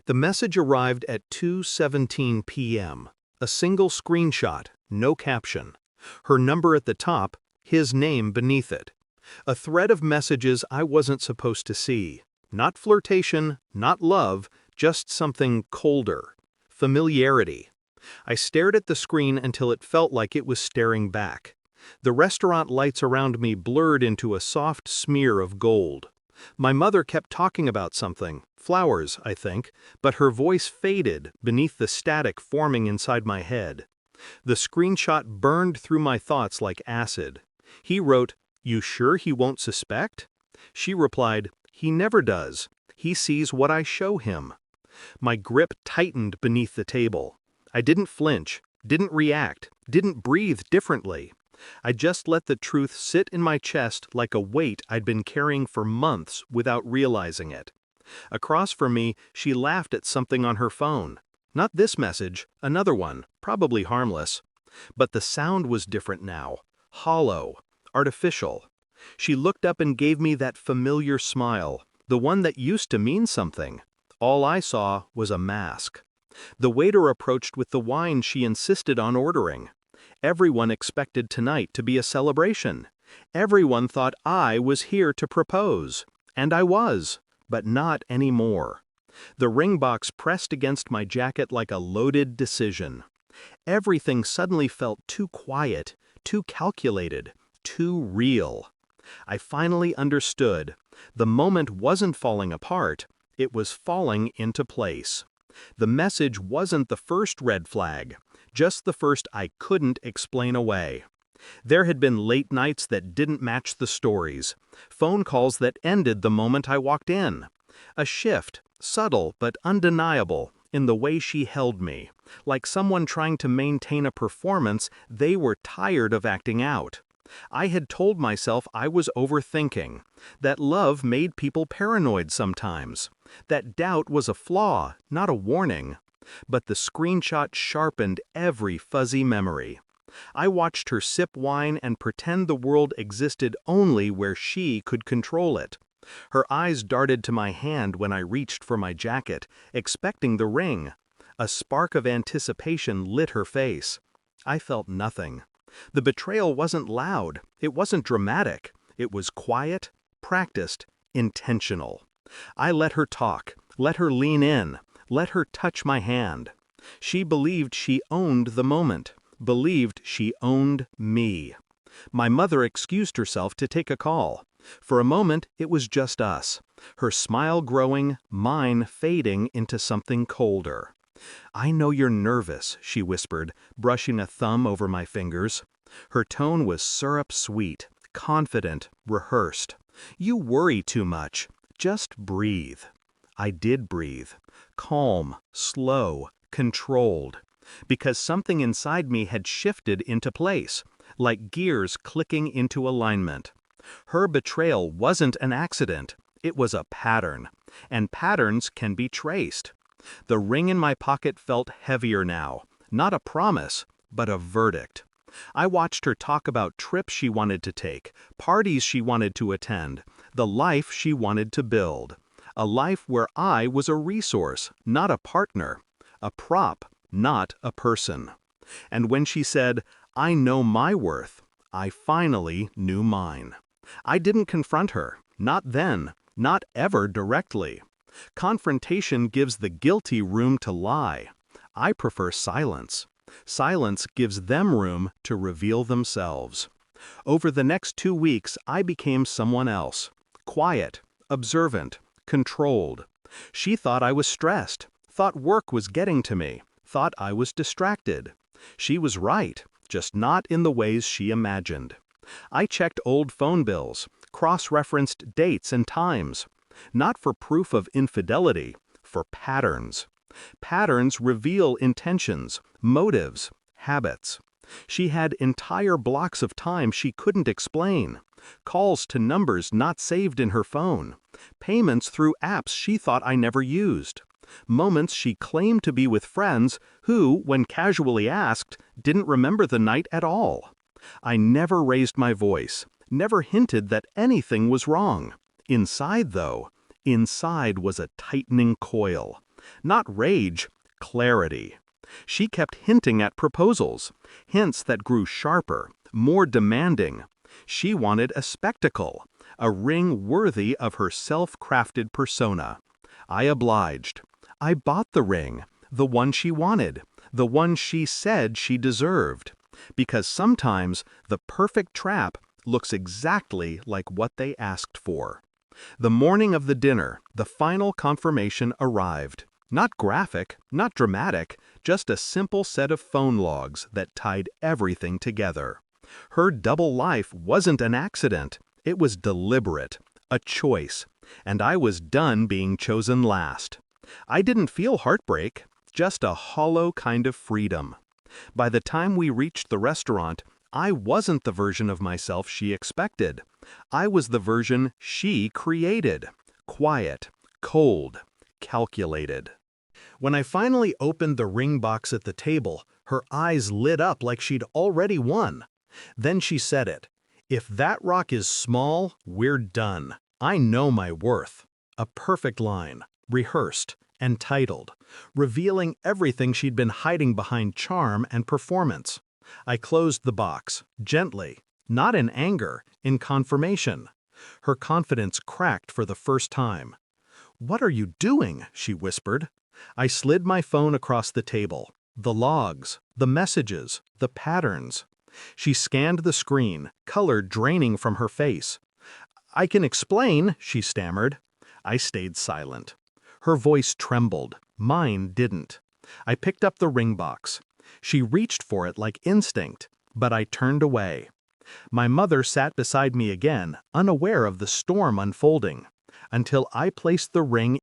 The message arrived at 2:17 p.m. A single screenshot, no caption. Her number at the top, his name beneath it. A thread of messages I wasn't supposed to see. Not flirtation, not love, just something colder. Familiarity. I stared at the screen until it felt like it was staring back. The restaurant lights around me blurred into a soft smear of gold. My mother kept talking about something, flowers, I think, but her voice faded beneath the static forming inside my head. The screenshot burned through my thoughts like acid. He wrote, "You sure he won't suspect?" She replied, "He never does. He sees what I show him." My grip tightened beneath the table. I didn't flinch, didn't react, didn't breathe differently. I just let the truth sit in my chest like a weight I'd been carrying for months without realizing it. Across from me, she laughed at something on her phone. Not this message, another one, probably harmless. But the sound was different now. Hollow, artificial. She looked up and gave me that familiar smile, the one that used to mean something. All I saw was a mask. The waiter approached with the wine she insisted on ordering. Everyone expected tonight to be a celebration. Everyone thought I was here to propose. And I was, but not anymore. The ring box pressed against my jacket like a loaded decision. Everything suddenly felt too quiet, too calculated, too real. I finally understood. The moment wasn't falling apart, it was falling into place. The message wasn't the first red flag, just the first I couldn't explain away. There had been late nights that didn't match the stories, phone calls that ended the moment I walked in. A shift, subtle but undeniable, in the way she held me, like someone trying to maintain a performance they were tired of acting out. I had told myself I was overthinking, that love made people paranoid sometimes, that doubt was a flaw, not a warning. But the screenshot sharpened every fuzzy memory. I watched her sip wine and pretend the world existed only where she could control it. Her eyes darted to my hand when I reached for my jacket, expecting the ring. A spark of anticipation lit her face. I felt nothing. The betrayal wasn't loud, it wasn't dramatic, it was quiet, practiced, intentional. I let her talk, let her lean in, let her touch my hand. She believed she owned the moment, believed she owned me. My mother excused herself to take a call. For a moment, it was just us, her smile growing, mine fading into something colder. "I know you're nervous," she whispered, brushing a thumb over my fingers. Her tone was syrup-sweet, confident, rehearsed. "You worry too much. Just breathe." I did breathe. Calm, slow, controlled. Because something inside me had shifted into place, like gears clicking into alignment. Her betrayal wasn't an accident, it was a pattern. And patterns can be traced. The ring in my pocket felt heavier now, not a promise, but a verdict. I watched her talk about trips she wanted to take, parties she wanted to attend, the life she wanted to build. A life where I was a resource, not a partner. A prop, not a person. And when she said, "I know my worth," I finally knew mine. I didn't confront her, not then, not ever directly. Confrontation gives the guilty room to lie. I prefer silence. Silence gives them room to reveal themselves. Over the next 2 weeks, I became someone else. Quiet, observant, controlled. She thought I was stressed, thought work was getting to me, thought I was distracted. She was right, just not in the ways she imagined. I checked old phone bills, cross-referenced dates and times. Not for proof of infidelity, for patterns. Patterns reveal intentions, motives, habits. She had entire blocks of time she couldn't explain. Calls to numbers not saved in her phone. Payments through apps she thought I never used. Moments she claimed to be with friends who, when casually asked, didn't remember the night at all. I never raised my voice, never hinted that anything was wrong. Inside, though, inside was a tightening coil. Not rage, clarity. She kept hinting at proposals, hints that grew sharper, more demanding. She wanted a spectacle, a ring worthy of her self-crafted persona. I obliged. I bought the ring, the one she wanted, the one she said she deserved. Because sometimes the perfect trap looks exactly like what they asked for. The morning of the dinner, the final confirmation arrived. Not graphic, not dramatic, just a simple set of phone logs that tied everything together. Her double life wasn't an accident. It was deliberate, a choice, and I was done being chosen last. I didn't feel heartbreak, just a hollow kind of freedom. By the time we reached the restaurant, I wasn't the version of myself she expected. I was the version she created. Quiet, cold, calculated. When I finally opened the ring box at the table, her eyes lit up like she'd already won. Then she said it. "If that rock is small, we're done. I know my worth." A perfect line, rehearsed, entitled, revealing everything she'd been hiding behind charm and performance. I closed the box, gently, not in anger, in confirmation. Her confidence cracked for the first time. "What are you doing?" she whispered. I slid my phone across the table. The logs, the messages, the patterns. She scanned the screen, color draining from her face. "I can explain," she stammered. I stayed silent. Her voice trembled. Mine didn't. I picked up the ring box. She reached for it like instinct, but I turned away. My mother sat beside me again, unaware of the storm unfolding, until I placed the ring